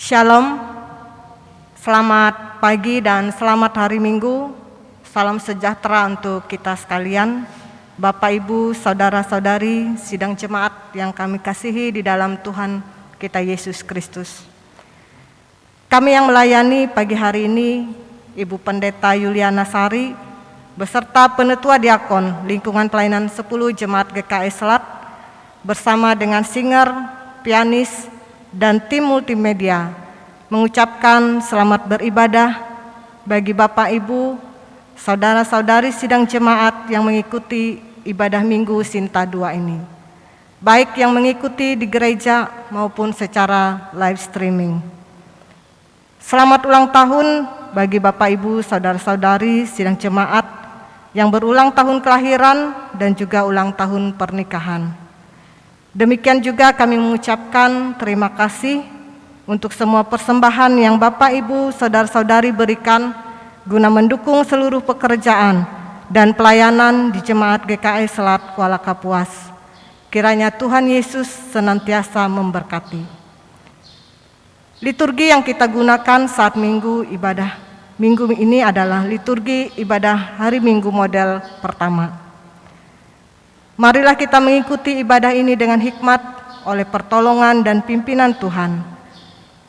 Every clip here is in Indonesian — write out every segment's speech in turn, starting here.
Shalom, selamat pagi dan selamat hari Minggu. Salam sejahtera untuk kita sekalian, Bapak Ibu, Saudara-saudari, sidang jemaat yang kami kasihi di dalam Tuhan kita Yesus Kristus. Kami yang melayani pagi hari ini, Ibu Pendeta Yuliana Sari, beserta Penetua Diakon Lingkungan Pelayanan 10 Jemaat GKI Selat, bersama dengan singer, pianis, dan tim multimedia, mengucapkan selamat beribadah bagi Bapak Ibu, Saudara-saudari sidang jemaat yang mengikuti ibadah Minggu Sinta 2 ini, baik yang mengikuti di gereja maupun secara live streaming. Selamat ulang tahun bagi Bapak Ibu, Saudara-saudari sidang jemaat yang berulang tahun kelahiran dan juga ulang tahun pernikahan. Demikian juga kami mengucapkan terima kasih untuk semua persembahan yang Bapak Ibu Saudara-saudari berikan guna mendukung seluruh pekerjaan dan pelayanan di Jemaat GKI Selat Kuala Kapuas. Kiranya Tuhan Yesus senantiasa memberkati. Liturgi yang kita gunakan saat minggu ibadah minggu ini adalah liturgi ibadah hari Minggu model pertama. Marilah kita mengikuti ibadah ini dengan hikmat oleh pertolongan dan pimpinan Tuhan.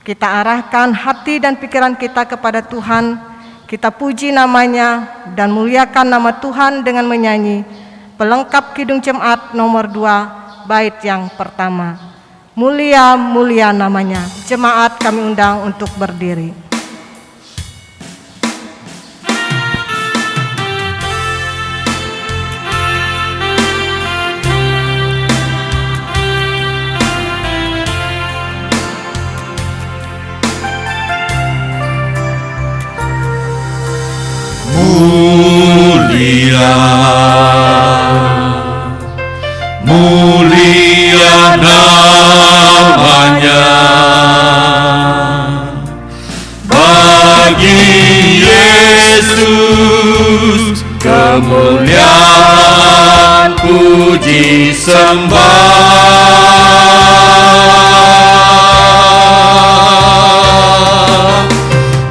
Kita arahkan hati dan pikiran kita kepada Tuhan, kita puji namanya dan muliakan nama Tuhan dengan menyanyi pelengkap Kidung Jemaat nomor 2 bait yang pertama. Mulia, mulia namanya. Jemaat kami undang untuk berdiri. Mulia, mulia namanya, bagi Yesus kemuliaan puji sembah.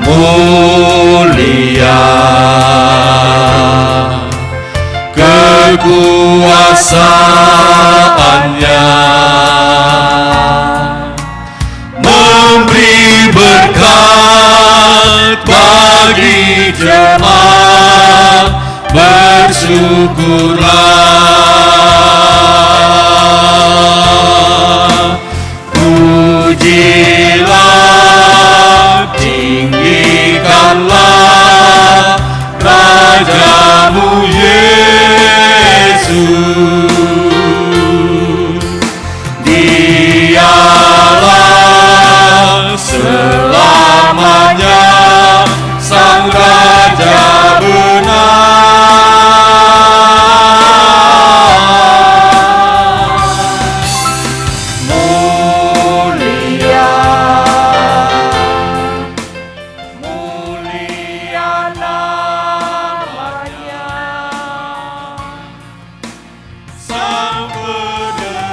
Mulia kekuasaannya, memberi berkat bagi jemaat, bersyukurlah. Pujilah, tinggikanlah Rajamu Yesus. Dialah selamanya Sang Raja benar. Mulia, mulia namanya, Sang penebus,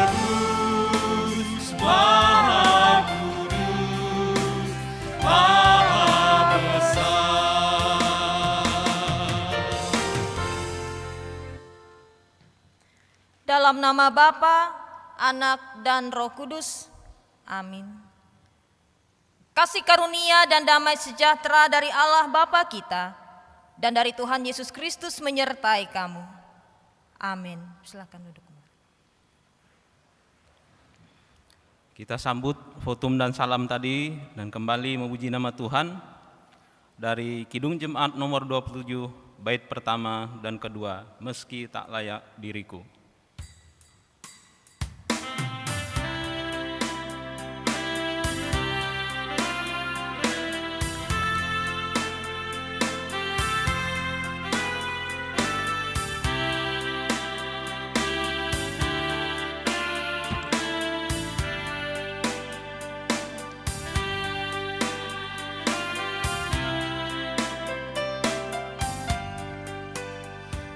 Maha Kudus, Maha Besar. Dalam nama Bapa, Anak, dan Roh Kudus. Amin. Kasih karunia dan damai sejahtera dari Allah Bapa kita dan dari Tuhan Yesus Kristus menyertai kamu. Amin. Silakan duduk. Kita sambut votum dan salam tadi dan kembali memuji nama Tuhan dari Kidung Jemaat nomor 27 bait pertama dan kedua, meski tak layak diriku.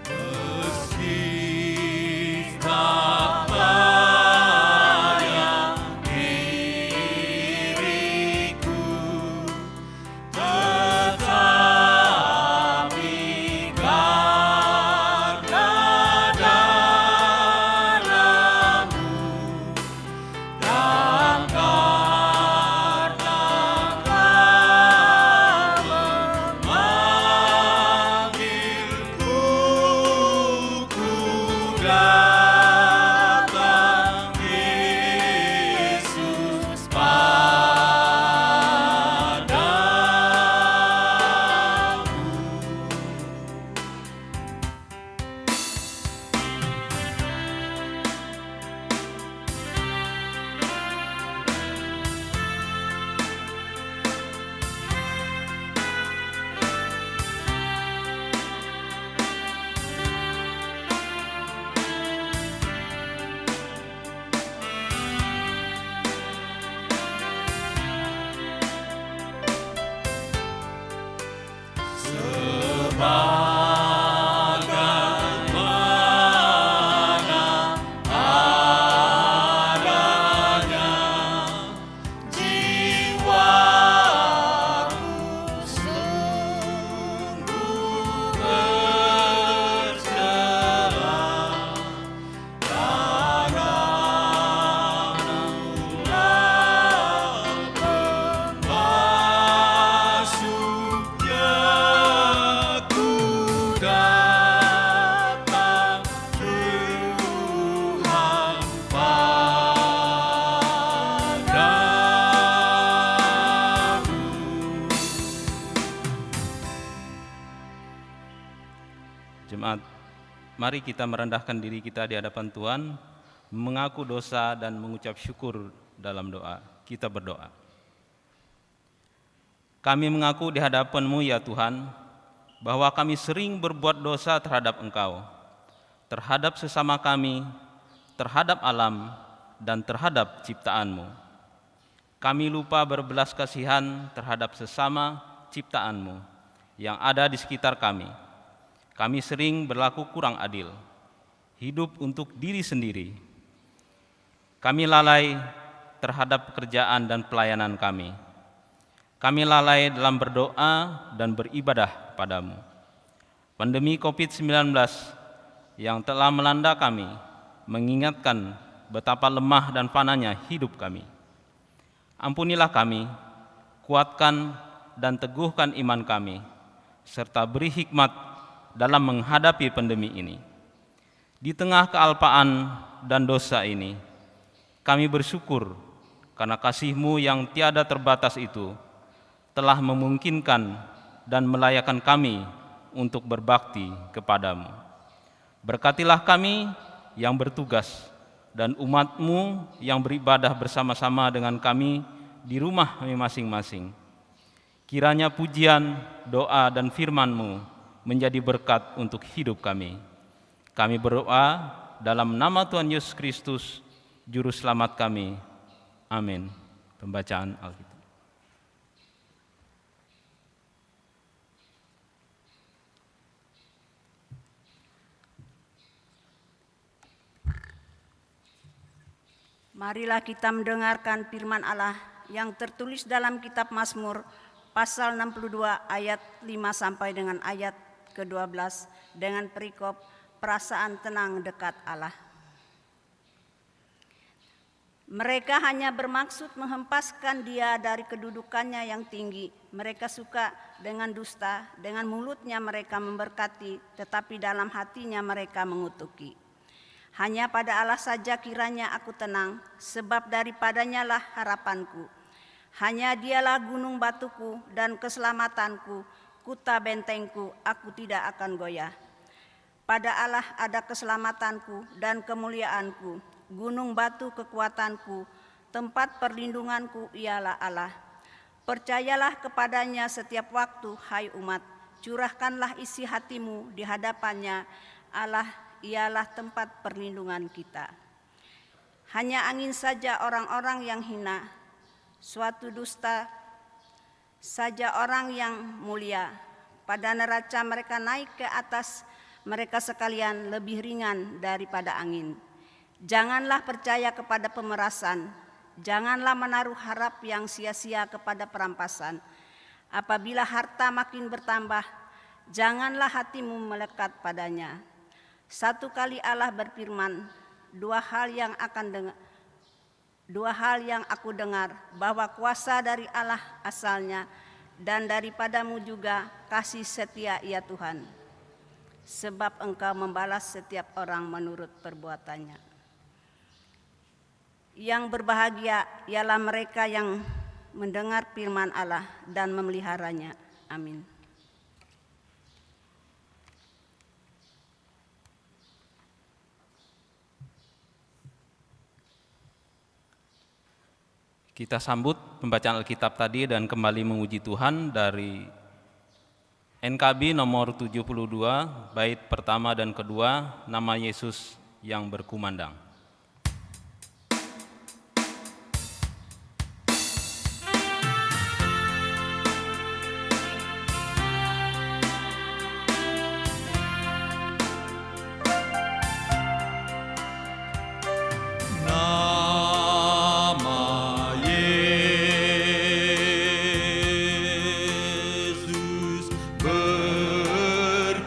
Meski mari kita merendahkan diri kita di hadapan Tuhan, mengaku dosa dan mengucap syukur dalam doa. Kita berdoa. Kami mengaku di hadapan-Mu ya Tuhan, bahwa kami sering berbuat dosa terhadap Engkau, terhadap sesama kami, terhadap alam, dan terhadap ciptaan-Mu. Kami lupa berbelas kasihan terhadap sesama ciptaan-Mu yang ada di sekitar kami. Kami sering berlaku kurang adil, hidup untuk diri sendiri. Kami lalai terhadap pekerjaan dan pelayanan kami. Kami lalai dalam berdoa dan beribadah padamu. Pandemi COVID-19 yang telah melanda kami mengingatkan betapa lemah dan fananya hidup kami. Ampunilah kami, kuatkan dan teguhkan iman kami, serta beri hikmat dalam menghadapi pandemi ini. Di tengah kealpaan dan dosa ini, kami bersyukur karena kasih-Mu yang tiada terbatas itu telah memungkinkan dan melayakkan kami untuk berbakti kepadamu. Berkatilah kami yang bertugas dan umat-Mu yang beribadah bersama-sama dengan kami di rumah kami masing-masing. Kiranya pujian, doa, dan firman-Mu menjadi berkat untuk hidup kami. Kami berdoa dalam nama Tuhan Yesus Kristus, Juru Selamat kami. Amin. Pembacaan Alkitab. Marilah kita mendengarkan firman Allah yang tertulis dalam kitab Mazmur pasal 62 ayat 5 sampai dengan ayat ke-12 dengan perikop perasaan tenang dekat Allah. Mereka hanya bermaksud menghempaskan Dia dari kedudukannya yang tinggi. Mereka suka dengan dusta, dengan mulutnya mereka memberkati, tetapi dalam hatinya mereka mengutuki. Hanya pada Allah saja kiranya aku tenang, sebab daripadanya lah harapanku. Hanya Dialah gunung batuku dan keselamatanku, kuta bentengku, aku tidak akan goyah. Pada Allah ada keselamatanku dan kemuliaanku, gunung batu kekuatanku, tempat perlindunganku ialah Allah. Percayalah kepadanya setiap waktu, hai umat, curahkanlah isi hatimu di hadapannya, Allah ialah tempat perlindungan kita. Hanya angin saja orang-orang yang hina, suatu dusta saja orang yang mulia. Pada neraca mereka naik ke atas, mereka sekalian lebih ringan daripada angin. Janganlah percaya kepada pemerasan, janganlah menaruh harap yang sia-sia kepada perampasan. Apabila harta makin bertambah, janganlah hatimu melekat padanya. Satu kali Allah berfirman, dua hal yang aku dengar, bahwa kuasa dari Allah asalnya, dan daripadamu juga kasih setia ya Tuhan, sebab Engkau membalas setiap orang menurut perbuatannya. Yang berbahagia ialah mereka yang mendengar firman Allah dan memeliharanya. Amin. Kita sambut pembacaan Alkitab tadi dan kembali memuji Tuhan dari NKB nomor 72, bait pertama dan kedua, nama Yesus yang berkumandang. Berkumandang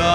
dalam terang penghiburannya, pengharapan kegelapan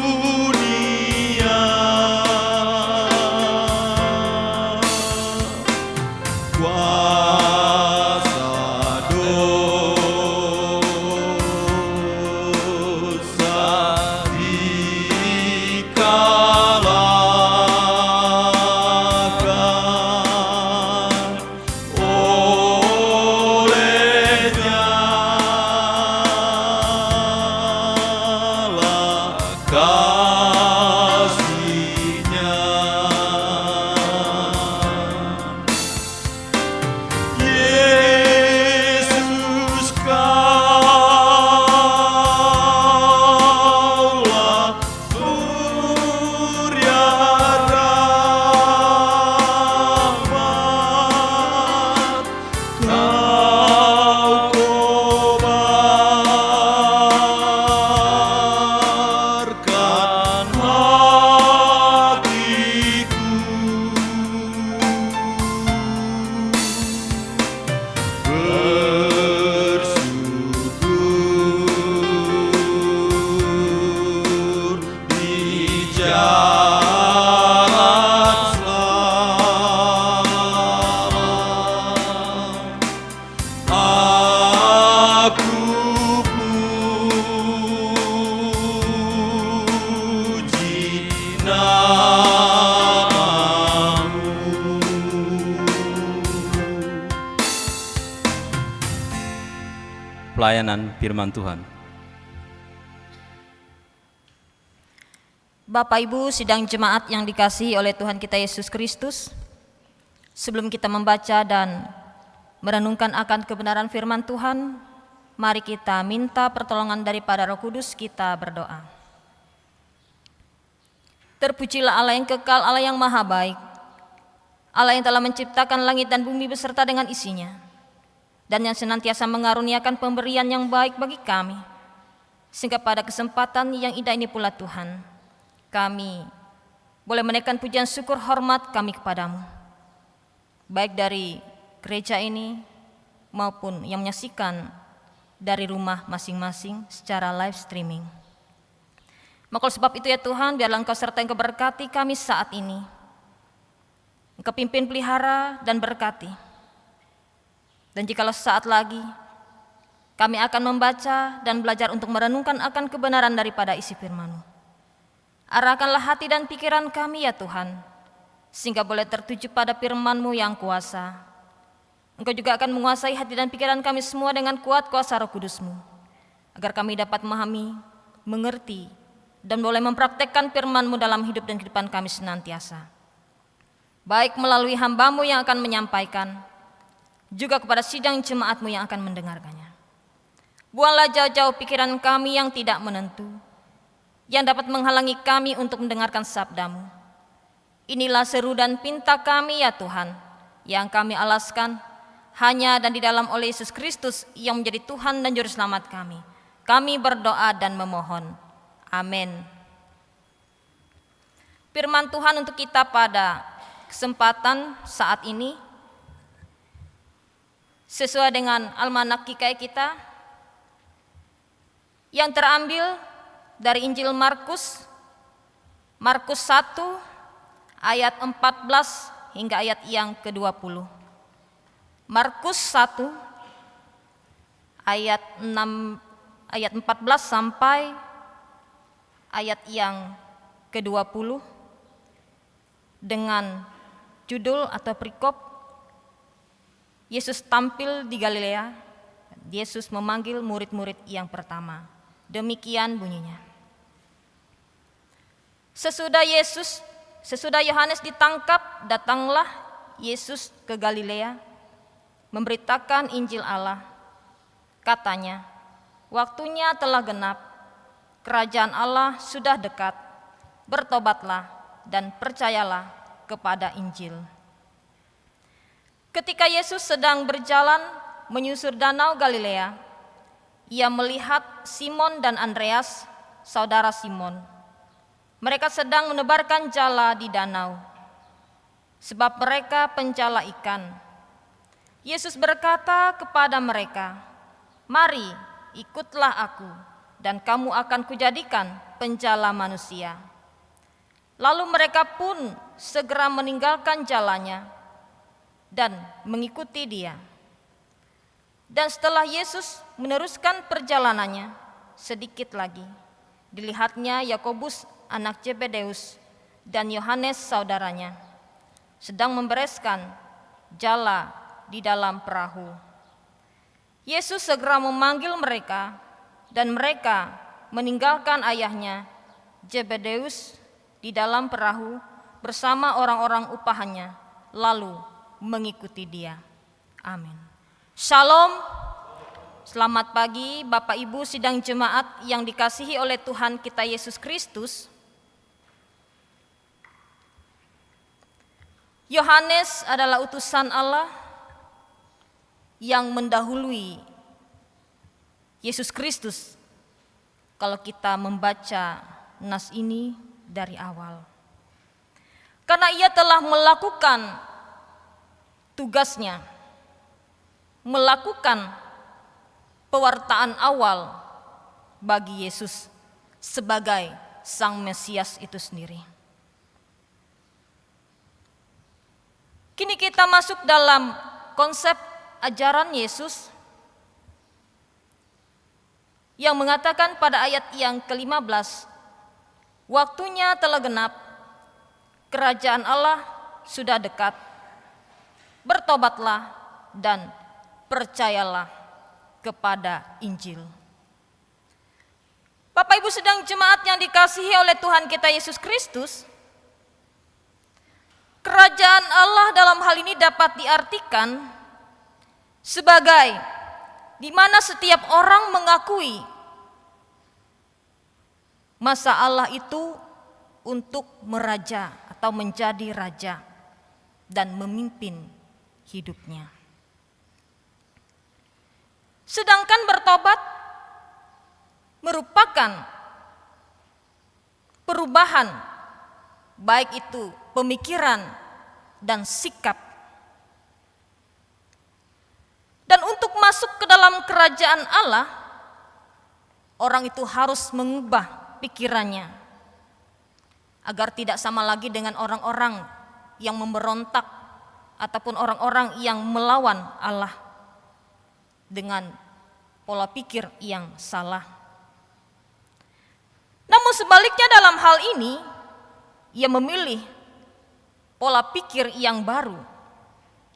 dunia, kuasa dosa dikalahkan olehnya lah kasih-Nya. Yesus, Kaulah surya rahmat, Kau kobarkan hatiku, bersyukur di jalan selamat. Aku puji nama-Mu. Pelayanan firman Tuhan. Bapak Ibu sidang jemaat yang dikasihi oleh Tuhan kita Yesus Kristus, sebelum kita membaca dan merenungkan akan kebenaran firman Tuhan, mari kita minta pertolongan daripada Roh Kudus, kita berdoa. Terpujilah Allah yang kekal, Allah yang maha baik, Allah yang telah menciptakan langit dan bumi beserta dengan isinya, dan yang senantiasa mengaruniakan pemberian yang baik bagi kami, sehingga pada kesempatan yang indah ini pula Tuhan, kami boleh menaikkan pujian syukur hormat kami kepadamu, baik dari gereja ini maupun yang menyaksikan dari rumah masing-masing secara live streaming. Maka oleh sebab itu ya Tuhan, biarlah Engkau sertai Engkau berkati kami saat ini. Engkau pimpin, pelihara dan berkati. Dan jikalau saat lagi kami akan membaca dan belajar untuk merenungkan akan kebenaran daripada isi firman-Mu, arahkanlah hati dan pikiran kami ya Tuhan, sehingga boleh tertuju pada firman-Mu yang kuasa. Engkau juga akan menguasai hati dan pikiran kami semua dengan kuat kuasa Roh Kudus-Mu, agar kami dapat memahami, mengerti, dan boleh mempraktekkan firman-Mu dalam hidup dan kehidupan kami senantiasa. Baik melalui hamba-Mu yang akan menyampaikan, juga kepada sidang jemaat-Mu yang akan mendengarkannya. Buanglah jauh-jauh pikiran kami yang tidak menentu, yang dapat menghalangi kami untuk mendengarkan sabda-Mu. Inilah seru dan pinta kami ya Tuhan, yang kami alaskan hanya dan di dalam oleh Yesus Kristus yang menjadi Tuhan dan Juru Selamat kami. Kami berdoa dan memohon. Amin. Firman Tuhan untuk kita pada kesempatan saat ini sesuai dengan almanak GKI kita yang terambil dari Injil Markus 1 ayat 14 hingga ayat yang ke-20. Markus 1 ayat 14 sampai ayat yang ke-20 dengan judul atau perikop Yesus tampil di Galilea. Yesus memanggil murid-murid yang pertama. Demikian bunyinya. Sesudah Yohanes ditangkap, datanglah Yesus ke Galilea memberitakan Injil Allah. Katanya, waktunya telah genap, kerajaan Allah sudah dekat. Bertobatlah dan percayalah kepada Injil. Ketika Yesus sedang berjalan menyusur danau Galilea, ia melihat Simon dan Andreas, saudara Simon. Mereka sedang menebarkan jala di danau, sebab mereka pencala ikan. Yesus berkata kepada mereka, "Mari, ikutlah aku, dan kamu akan kujadikan penjala manusia." Lalu mereka pun segera meninggalkan jalannya dan mengikuti dia. Dan setelah Yesus meneruskan perjalanannya, sedikit lagi dilihatnya Yakobus anak Zebedeus dan Yohanes saudaranya sedang membereskan jala di dalam perahu. Yesus segera memanggil mereka dan mereka meninggalkan ayahnya Zebedeus di dalam perahu bersama orang-orang upahannya, lalu mengikuti dia. Amin. Shalom. Selamat pagi Bapak Ibu sidang jemaat yang dikasihi oleh Tuhan kita Yesus Kristus. Yohanes adalah utusan Allah yang mendahului Yesus Kristus. Kalau kita membaca nas ini dari awal, karena ia telah melakukan tugasnya, melakukan pewartaan awal bagi Yesus sebagai Sang Mesias itu sendiri. Kini kita masuk dalam konsep ajaran Yesus yang mengatakan pada ayat yang ke-15, waktunya telah genap, kerajaan Allah sudah dekat. Bertobatlah dan percayalah kepada Injil. Bapak Ibu sedang jemaat yang dikasihi oleh Tuhan kita Yesus Kristus, kerajaan Allah dalam hal ini dapat diartikan sebagai di mana setiap orang mengakui masa Allah itu untuk meraja atau menjadi raja dan memimpin hidupnya. Sedangkan bertobat merupakan perubahan, baik itu pemikiran dan sikap. Dan untuk masuk ke dalam kerajaan Allah, orang itu harus mengubah pikirannya agar tidak sama lagi dengan orang-orang yang memberontak ataupun orang-orang yang melawan Allah dengan pola pikir yang salah. Namun sebaliknya dalam hal ini, ia memilih pola pikir yang baru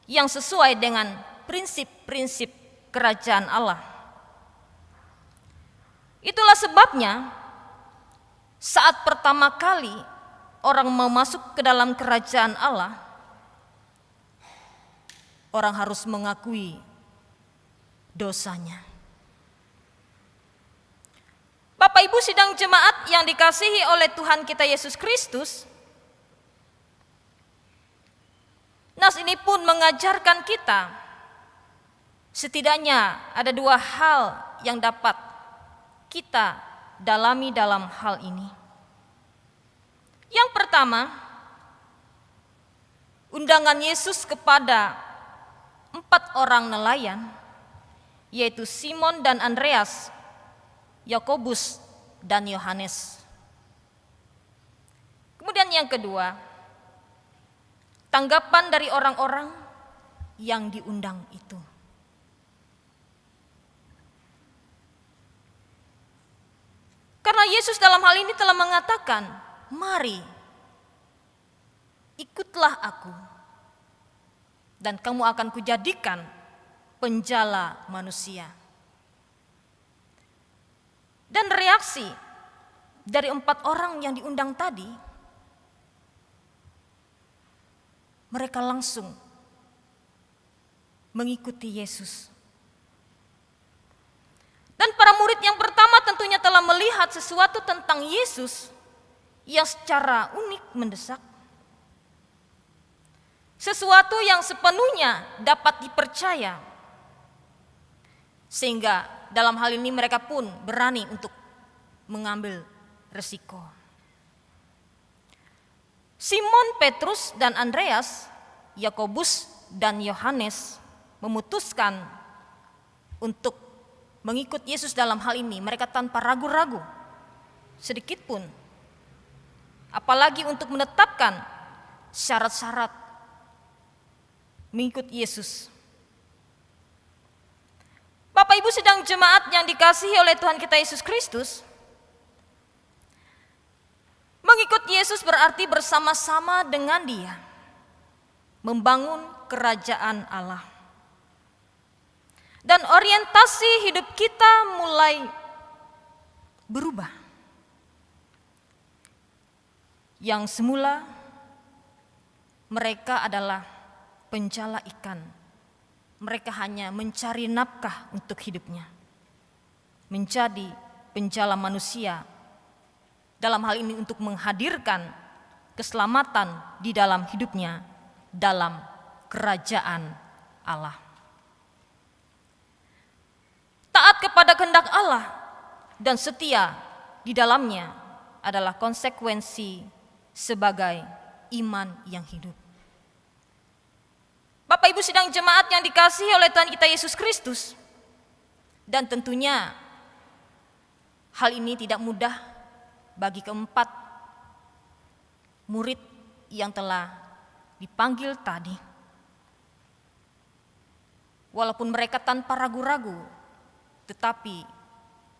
yang sesuai dengan prinsip-prinsip kerajaan Allah. Itulah sebabnya saat pertama kali orang mau masuk ke dalam kerajaan Allah, orang harus mengakui dosanya. Bapak Ibu sidang jemaat yang dikasihi oleh Tuhan kita Yesus Kristus, nas ini pun mengajarkan kita setidaknya ada dua hal yang dapat kita dalami dalam hal ini. Yang pertama, undangan Yesus kepada 4 orang nelayan, yaitu Simon dan Andreas, Yakobus dan Yohanes. Kemudian yang kedua, tanggapan dari orang-orang yang diundang itu. Karena Yesus dalam hal ini telah mengatakan, "Mari, ikutlah aku, dan kamu akan kujadikan penjala manusia. Dan reaksi dari 4 orang yang diundang tadi, mereka langsung mengikuti Yesus. Dan para murid yang pertama tentunya telah melihat sesuatu tentang Yesus yang secara unik mendesak. Sesuatu yang sepenuhnya dapat dipercaya. Sehingga dalam hal ini mereka pun berani untuk mengambil resiko. Simon Petrus dan Andreas, Yakobus dan Yohanes memutuskan untuk mengikut Yesus dalam hal ini. Mereka tanpa ragu-ragu sedikit pun, apalagi untuk menetapkan syarat-syarat mengikut Yesus. Bapak Ibu sidang jemaat yang dikasihi oleh Tuhan kita Yesus Kristus, mengikut Yesus berarti bersama-sama dengan Dia membangun kerajaan Allah. Dan orientasi hidup kita mulai berubah. Yang semula mereka adalah penjala ikan. Mereka hanya mencari nafkah untuk hidupnya. Menjadi penjala manusia. Dalam hal ini untuk menghadirkan keselamatan di dalam hidupnya dalam kerajaan Allah. Taat kepada kehendak Allah dan setia di dalamnya adalah konsekuensi sebagai iman yang hidup. Bapak Ibu sidang jemaat yang dikasihi oleh Tuhan kita Yesus Kristus, dan tentunya hal ini tidak mudah bagi keempat murid yang telah dipanggil tadi. Walaupun mereka tanpa ragu-ragu, tetapi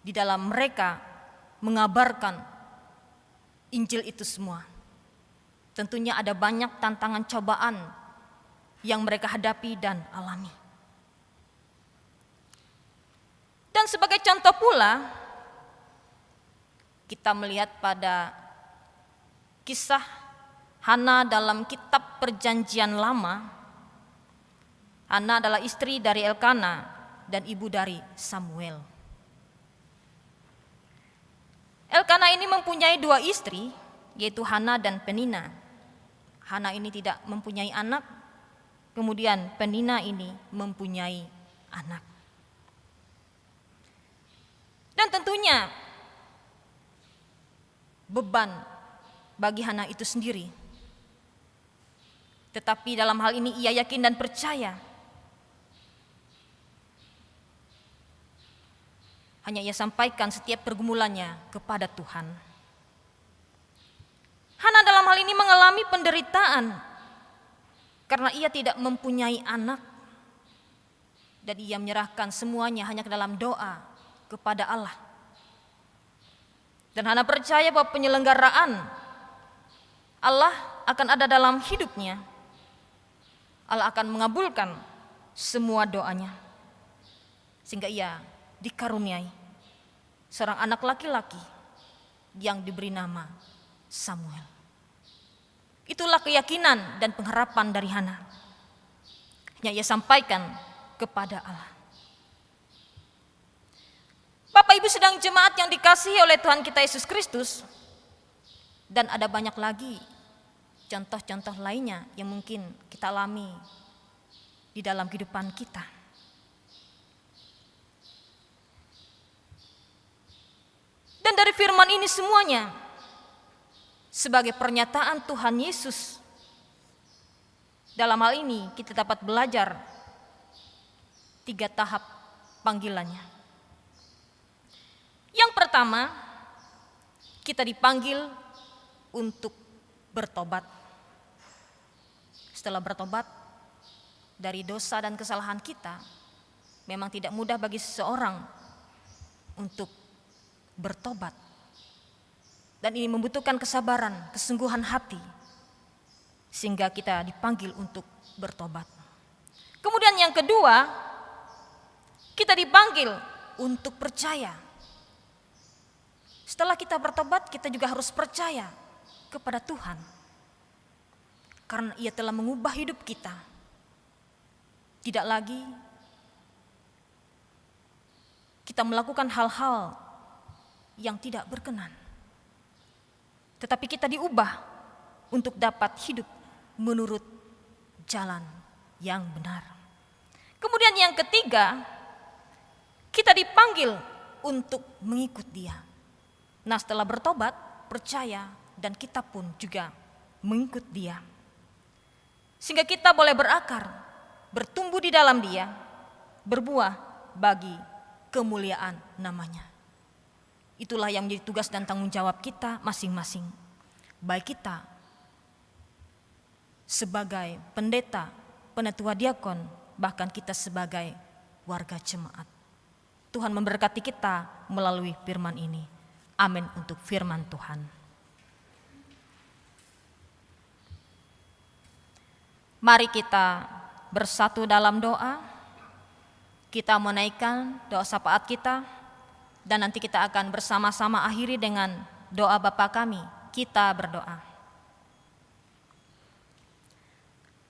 di dalam mereka mengabarkan Injil itu semua. Tentunya ada banyak tantangan cobaan yang mereka hadapi dan alami. Dan sebagai contoh pula, kita melihat pada kisah Hana dalam kitab Perjanjian Lama. Hana adalah istri dari Elkana dan ibu dari Samuel. Elkana ini mempunyai 2 istri, yaitu Hana dan Penina. Hana ini tidak mempunyai anak, kemudian Penina ini mempunyai anak. Dan tentunya beban bagi Hana itu sendiri. Tetapi dalam hal ini ia yakin dan percaya. Hanya ia sampaikan setiap pergumulannya kepada Tuhan. Hana dalam hal ini mengalami penderitaan karena ia tidak mempunyai anak. Dan ia menyerahkan semuanya hanya ke dalam doa kepada Allah. Dan Hana percaya bahwa penyelenggaraan Allah akan ada dalam hidupnya. Allah akan mengabulkan semua doanya. Sehingga ia dikaruniai seorang anak laki-laki yang diberi nama Samuel. Itulah keyakinan dan pengharapan dari Hana. Yang ia sampaikan kepada Allah. Bapak Ibu sedang jemaat yang dikasihi oleh Tuhan kita Yesus Kristus. Dan ada banyak lagi contoh-contoh lainnya yang mungkin kita alami di dalam kehidupan kita. Dan dari firman ini semuanya sebagai pernyataan Tuhan Yesus. Dalam hal ini kita dapat belajar 3 tahap panggilannya. Yang pertama, kita dipanggil untuk bertobat. Setelah bertobat dari dosa dan kesalahan kita, memang tidak mudah bagi seseorang untuk bertobat. Dan ini membutuhkan kesabaran, kesungguhan hati, sehingga kita dipanggil untuk bertobat. kedua, kita dipanggil untuk percaya. Setelah kita bertobat, kita juga harus percaya kepada Tuhan. Karena Ia telah mengubah hidup kita. Tidak lagi kita melakukan hal-hal yang tidak berkenan. Tetapi kita diubah untuk dapat hidup menurut jalan yang benar. Kemudian yang ketiga, kita dipanggil untuk mengikut Dia. Nah, setelah bertobat, percaya, dan kita pun juga mengikut Dia. Sehingga kita boleh berakar, bertumbuh di dalam Dia, berbuah bagi kemuliaan namanya. Itulah yang menjadi tugas dan tanggung jawab kita masing-masing. Baik kita sebagai pendeta, penatua diakon, bahkan kita sebagai warga jemaat. Tuhan memberkati kita melalui firman ini. Amin untuk firman Tuhan. Mari kita bersatu dalam doa. Kita menaikkan doa syafaat kita, dan nanti kita akan bersama-sama akhiri dengan doa Bapa kami. Kita berdoa.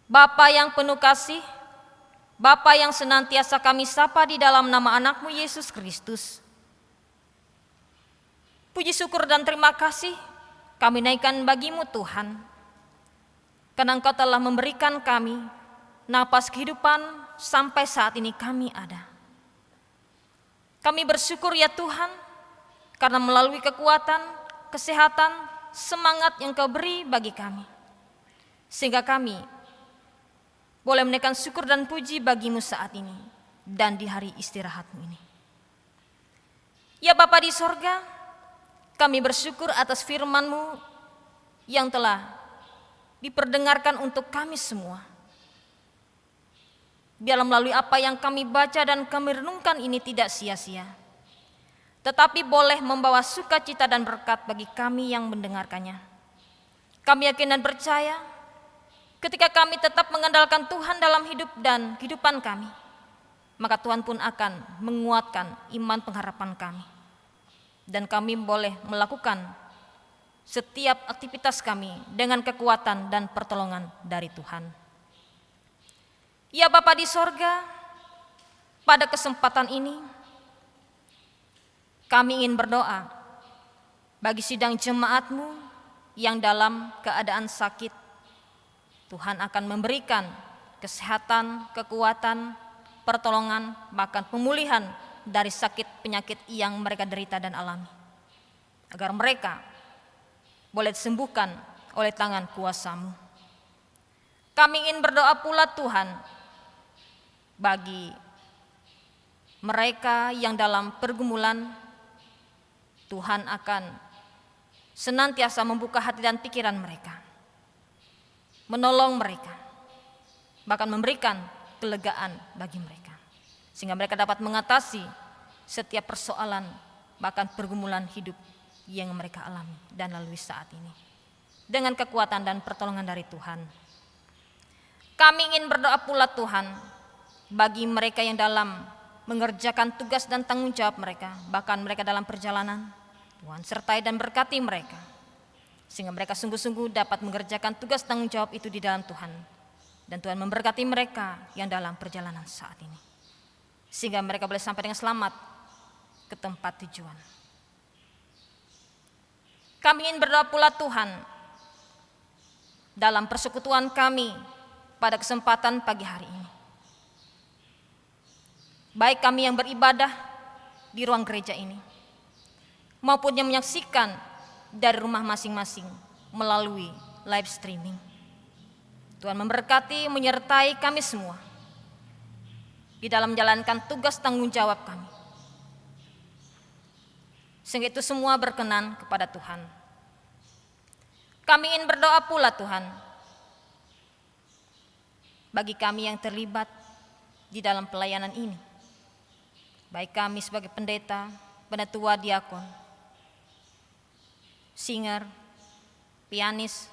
Bapa yang penuh kasih, Bapa yang senantiasa kami sapa di dalam nama anak-Mu Yesus Kristus. Puji syukur dan terima kasih kami naikkan bagi-Mu Tuhan, karena Engkau telah memberikan kami napas kehidupan sampai saat ini kami ada. Kami bersyukur ya Tuhan, karena melalui kekuatan, kesehatan, semangat yang Kau beri bagi kami, sehingga kami boleh menaikkan syukur dan puji bagi-Mu saat ini dan di hari istirahat-Mu ini. Ya Bapa di sorga, kami bersyukur atas firman-Mu yang telah diperdengarkan untuk kami semua. Biarlah melalui apa yang kami baca dan kami renungkan ini tidak sia-sia, tetapi boleh membawa sukacita dan berkat bagi kami yang mendengarkannya. Kami yakin dan percaya, ketika kami tetap mengandalkan Tuhan dalam hidup dan kehidupan kami, maka Tuhan pun akan menguatkan iman pengharapan kami. Dan kami boleh melakukan setiap aktivitas kami dengan kekuatan dan pertolongan dari Tuhan. Ya Bapa di sorga, pada kesempatan ini kami ingin berdoa bagi sidang jemaat-Mu yang dalam keadaan sakit. Tuhan akan memberikan kesehatan, kekuatan, pertolongan, bahkan pemulihan dari sakit penyakit yang mereka derita dan alami, agar mereka boleh disembuhkan oleh tangan kuasa-Mu. Kami ingin berdoa pula Tuhan bagi mereka yang dalam pergumulan. Tuhan akan senantiasa membuka hati dan pikiran mereka, menolong mereka, bahkan memberikan kelegaan bagi mereka, sehingga mereka dapat mengatasi setiap persoalan, bahkan pergumulan hidup yang mereka alami dan lalui saat ini, dengan kekuatan dan pertolongan dari Tuhan. Kami ingin berdoa pula Tuhan bagi mereka yang dalam mengerjakan tugas dan tanggung jawab mereka, bahkan mereka dalam perjalanan. Tuhan sertai dan berkati mereka, sehingga mereka sungguh-sungguh dapat mengerjakan tugas tanggung jawab itu di dalam Tuhan. Dan Tuhan memberkati mereka yang dalam perjalanan saat ini, sehingga mereka boleh sampai dengan selamat ke tempat tujuan. Kami ingin berdoa pula Tuhan dalam persekutuan kami pada kesempatan pagi hari ini. Baik kami yang beribadah di ruang gereja ini, maupun yang menyaksikan dari rumah masing-masing melalui live streaming. Tuhan memberkati, menyertai kami semua di dalam menjalankan tugas tanggung jawab kami, sehingga itu semua berkenan kepada Tuhan. Kami ingin berdoa pula Tuhan bagi kami yang terlibat di dalam pelayanan ini, baik kami sebagai pendeta, penatua diakon, singer, pianis,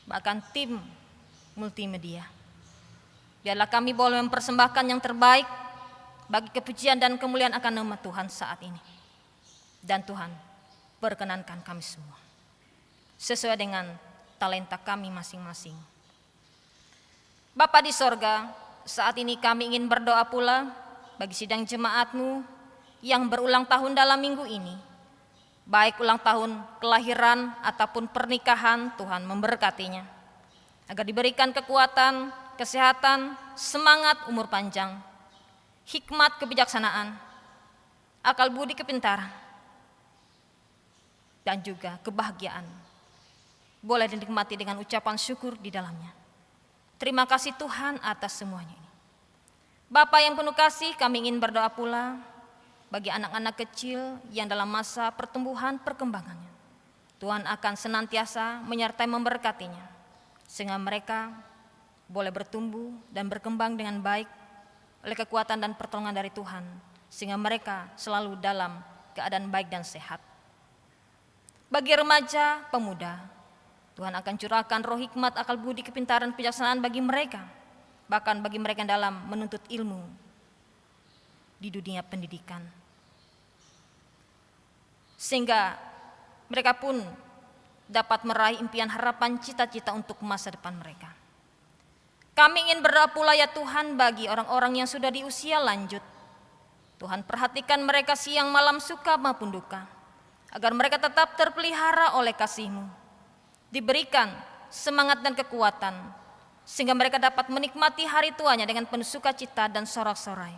bahkan tim multimedia. Biarlah kami boleh mempersembahkan yang terbaik bagi kepujian dan kemuliaan akan nama Tuhan saat ini. Dan Tuhan, perkenankan kami semua sesuai dengan talenta kami masing-masing. Bapa di sorga, saat ini kami ingin berdoa pula bagi sidang jemaat-Mu yang berulang tahun dalam minggu ini. Baik ulang tahun kelahiran ataupun pernikahan, Tuhan memberkatinya. Agar diberikan kekuatan, kesehatan, semangat umur panjang, hikmat kebijaksanaan, akal budi kepintaran, dan juga kebahagiaan. Boleh dinikmati dengan ucapan syukur di dalamnya. Terima kasih Tuhan atas semuanya ini. Bapa yang penuh kasih, kami ingin berdoa pula bagi anak-anak kecil yang dalam masa pertumbuhan perkembangannya. Tuhan akan senantiasa menyertai memberkatinya, sehingga mereka boleh bertumbuh dan berkembang dengan baik oleh kekuatan dan pertolongan dari Tuhan, sehingga mereka selalu dalam keadaan baik dan sehat. Bagi remaja, pemuda, Tuhan akan curahkan roh hikmat, akal budi, kepintaran, kebijaksanaan bagi mereka, bahkan bagi mereka yang dalam menuntut ilmu di dunia pendidikan. Sehingga mereka pun dapat meraih impian, harapan, cita-cita untuk masa depan mereka. Kami ingin berdoa pula ya Tuhan bagi orang-orang yang sudah di usia lanjut. Tuhan perhatikan mereka siang malam suka maupun duka, agar mereka tetap terpelihara oleh kasih-Mu. Diberikan semangat dan kekuatan, sehingga mereka dapat menikmati hari tuanya dengan penuh sukacita dan sorak-sorai,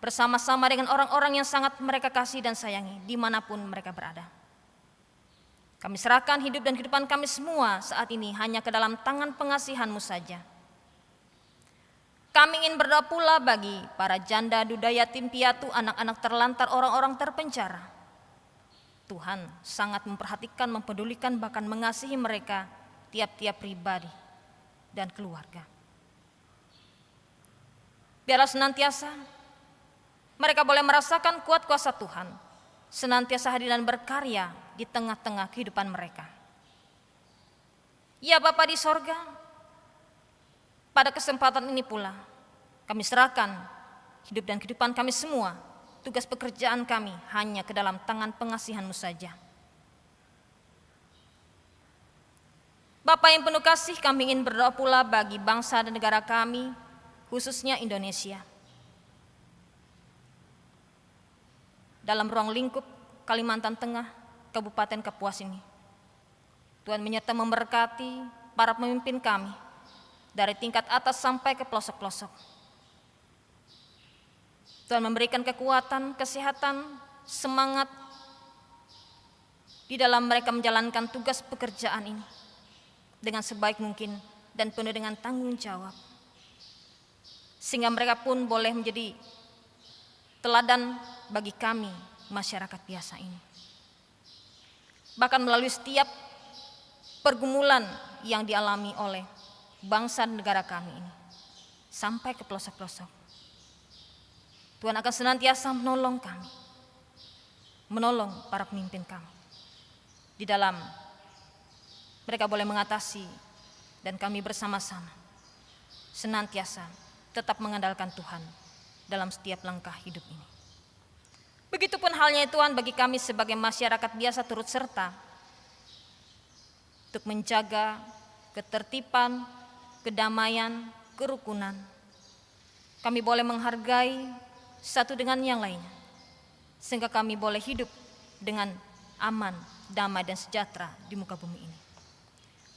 bersama-sama dengan orang-orang yang sangat mereka kasih dan sayangi, dimanapun mereka berada. Kami serahkan hidup dan kehidupan kami semua saat ini hanya ke dalam tangan pengasihan-Mu saja. Kami ingin berdoa pula bagi para janda, duda, yatim piatu, anak-anak terlantar, orang-orang terpenjara. Tuhan sangat memperhatikan, mempedulikan, bahkan mengasihi mereka, tiap-tiap pribadi dan keluarga. Biarlah senantiasa mereka boleh merasakan kuat kuasa Tuhan, senantiasa hadir dan berkarya di tengah-tengah kehidupan mereka. Ya Bapa di sorga, pada kesempatan ini pula kami serahkan hidup dan kehidupan kami semua, tugas pekerjaan kami hanya ke dalam tangan pengasihan-Mu saja. Bapa yang penuh kasih, kami ingin berdoa pula bagi bangsa dan negara kami, khususnya Indonesia. Dalam ruang lingkup Kalimantan Tengah, Kabupaten Kapuas ini, Tuhan menyertai memberkati para pemimpin kami, dari tingkat atas sampai ke pelosok-pelosok. Tuhan memberikan kekuatan, kesehatan, semangat di dalam mereka menjalankan tugas pekerjaan ini dengan sebaik mungkin dan penuh dengan tanggung jawab. Sehingga mereka pun boleh menjadi teladan bagi kami, masyarakat biasa ini. Bahkan melalui setiap pergumulan yang dialami oleh bangsa dan negara kami ini, sampai ke pelosok-pelosok. Tuhan akan senantiasa menolong kami, menolong para pemimpin kami. Di dalam mereka boleh mengatasi dan kami bersama-sama senantiasa tetap mengandalkan Tuhan dalam setiap langkah hidup ini. Begitupun halnya Tuhan bagi kami sebagai masyarakat biasa turut serta untuk menjaga ketertiban, kedamaian, kerukunan. Kami boleh menghargai satu dengan yang lainnya, sehingga kami boleh hidup dengan aman, damai, dan sejahtera di muka bumi ini.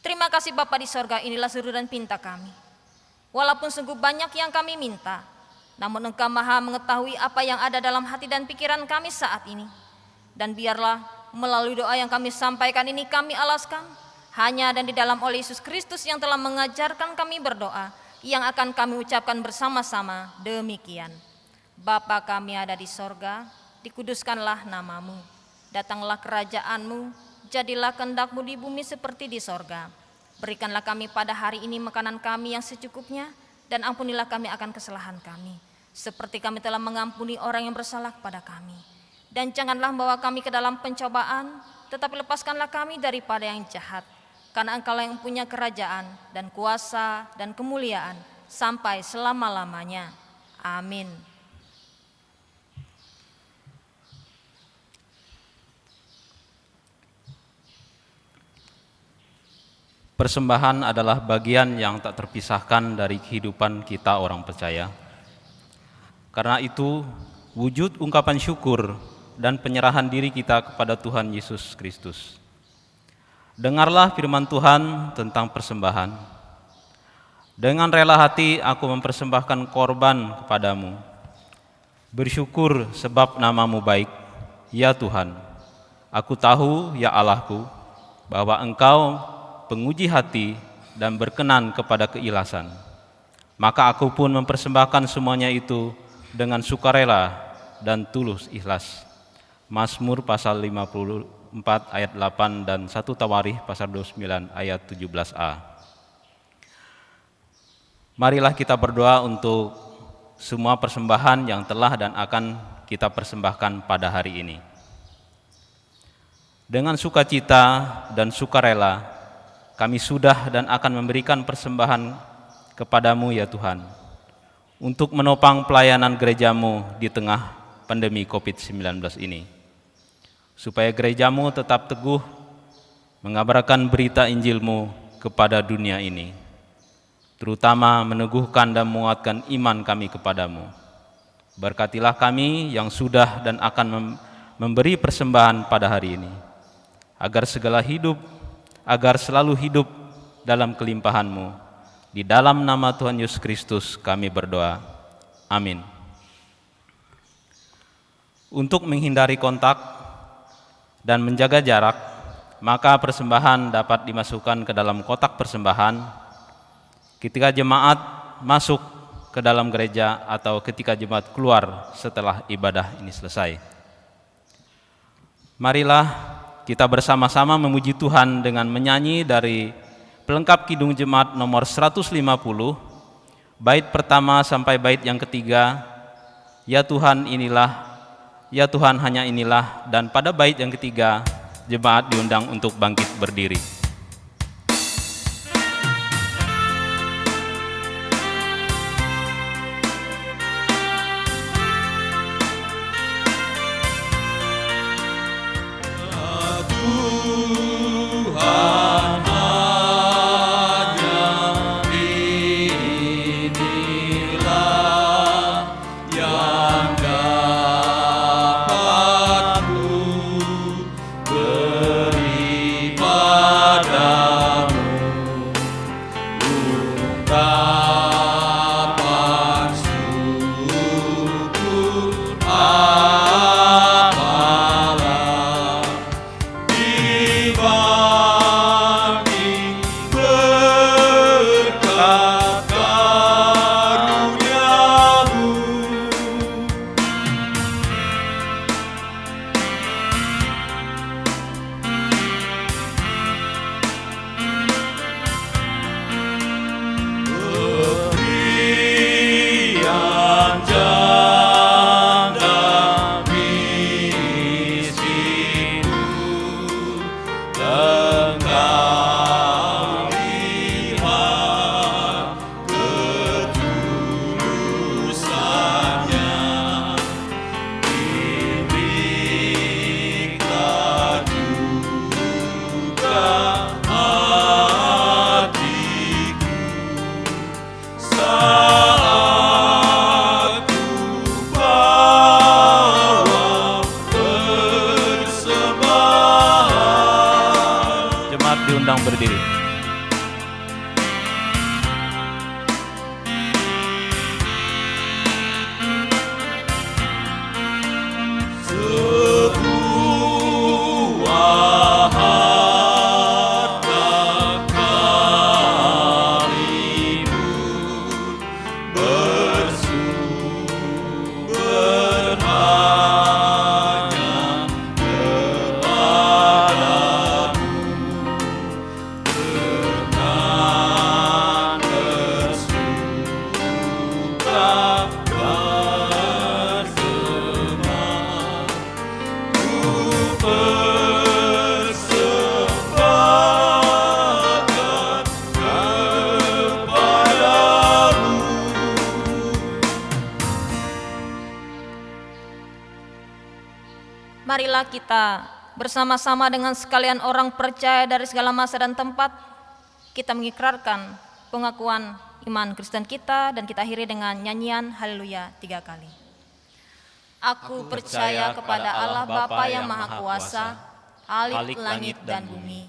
Terima kasih Bapa di sorga, inilah seru dan pinta kami. Walaupun sungguh banyak yang kami minta, namun Engkau Maha mengetahui apa yang ada dalam hati dan pikiran kami saat ini. Dan biarlah melalui doa yang kami sampaikan ini kami alaskan hanya dan di dalam oleh Yesus Kristus yang telah mengajarkan kami berdoa, yang akan kami ucapkan bersama-sama demikian. Bapa kami ada di sorga, dikuduskanlah nama-Mu, datanglah kerajaan-Mu, jadilah kehendak-Mu di bumi seperti di sorga. Berikanlah kami pada hari ini makanan kami yang secukupnya, dan ampunilah kami akan kesalahan kami, seperti kami telah mengampuni orang yang bersalah kepada kami. Dan janganlah membawa kami ke dalam pencobaan, tetapi lepaskanlah kami daripada yang jahat. Karena Engkaulah yang punya kerajaan dan kuasa dan kemuliaan sampai selama-lamanya. Amin. Persembahan adalah bagian yang tak terpisahkan dari kehidupan kita orang percaya. Karena itu, wujud ungkapan syukur dan penyerahan diri kita kepada Tuhan Yesus Kristus. Dengarlah firman Tuhan tentang persembahan. Dengan rela hati aku mempersembahkan korban kepadamu. Bersyukur sebab namamu baik, ya Tuhan. Aku tahu, ya Allahku, bahwa Engkau penguji hati dan berkenan kepada keikhlasan. Maka aku pun mempersembahkan semuanya itu dengan sukarela dan tulus ikhlas. Mazmur pasal 54 ayat 8 dan 1 Tawarikh pasal 29 ayat 17a. Marilah kita berdoa untuk semua persembahan yang telah dan akan kita persembahkan pada hari ini. Dengan sukacita dan sukarela, kami sudah dan akan memberikan persembahan kepadamu ya Tuhan, untuk menopang pelayanan gerejamu di tengah pandemi COVID-19 ini, supaya gerejamu tetap teguh mengabarkan berita Injilmu kepada dunia ini, terutama meneguhkan dan menguatkan iman kami kepadamu. Berkatilah kami yang sudah dan akan memberi persembahan pada hari ini, agar selalu hidup dalam kelimpahan-Mu. Di dalam nama Tuhan Yesus Kristus kami berdoa. Amin. Untuk menghindari kontak dan menjaga jarak, maka persembahan dapat dimasukkan ke dalam kotak persembahan ketika jemaat masuk ke dalam gereja atau ketika jemaat keluar setelah ibadah ini selesai. Marilah kita bersama-sama memuji Tuhan dengan menyanyi dari pelengkap Kidung Jemaat nomor 150, bait pertama sampai bait yang ketiga, Ya Tuhan inilah, ya Tuhan hanya inilah, dan pada bait yang ketiga, jemaat diundang untuk bangkit berdiri. Beri marilah kita bersama-sama dengan sekalian orang percaya dari segala masa dan tempat, kita mengikrarkan pengakuan iman Kristen kita dan kita akhiri dengan nyanyian haleluya 3 kali. Aku percaya kepada Allah Bapa yang Maha Kuasa, Khalik langit dan bumi,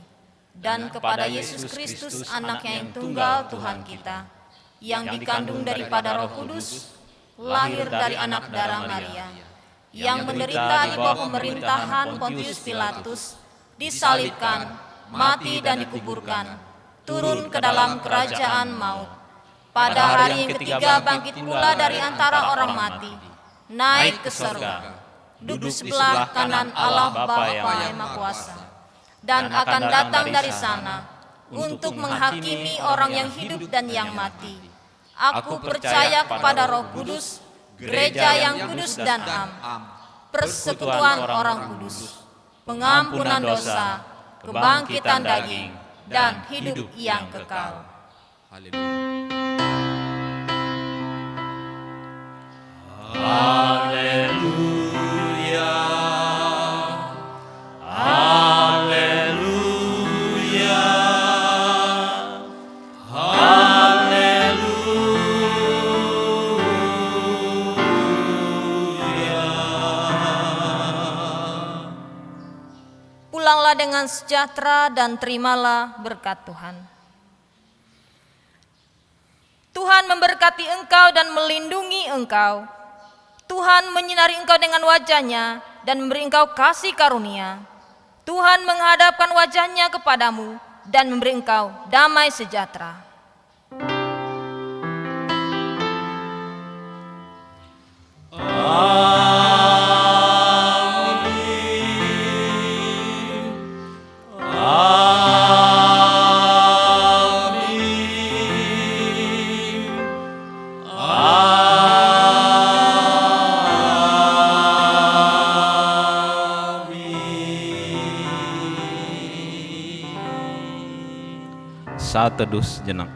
dan kepada Yesus Kristus Anaknya yang tunggal Tuhan kita, yang dikandung daripada Roh Kudus, lahir dari anak darah Maria, yang menderita di bawah pemerintahan Pontius Pilatus, disalibkan, mati dan dikuburkan, turun ke dalam kerajaan maut. Pada hari yang ketiga bangkit pula dari antara orang mati, naik ke surga, duduk sebelah kanan Allah Bapa yang Maha Kuasa, dan akan datang dari sana untuk menghakimi orang yang hidup dan yang mati. Aku percaya kepada Roh Kudus, gereja yang kudus dan am, persekutuan orang kudus, pengampunan dosa, kebangkitan daging, dan hidup yang kekal. Haleluya, haleluya, haleluya. Pulanglah dengan sejahtera dan terimalah berkat Tuhan. Tuhan memberkati engkau dan melindungi engkau. Tuhan menyinari engkau dengan wajah-Nya dan memberi engkau kasih karunia. Tuhan menghadapkan wajah-Nya kepadamu dan memberi engkau damai sejahtera. Saat teduh sejenak.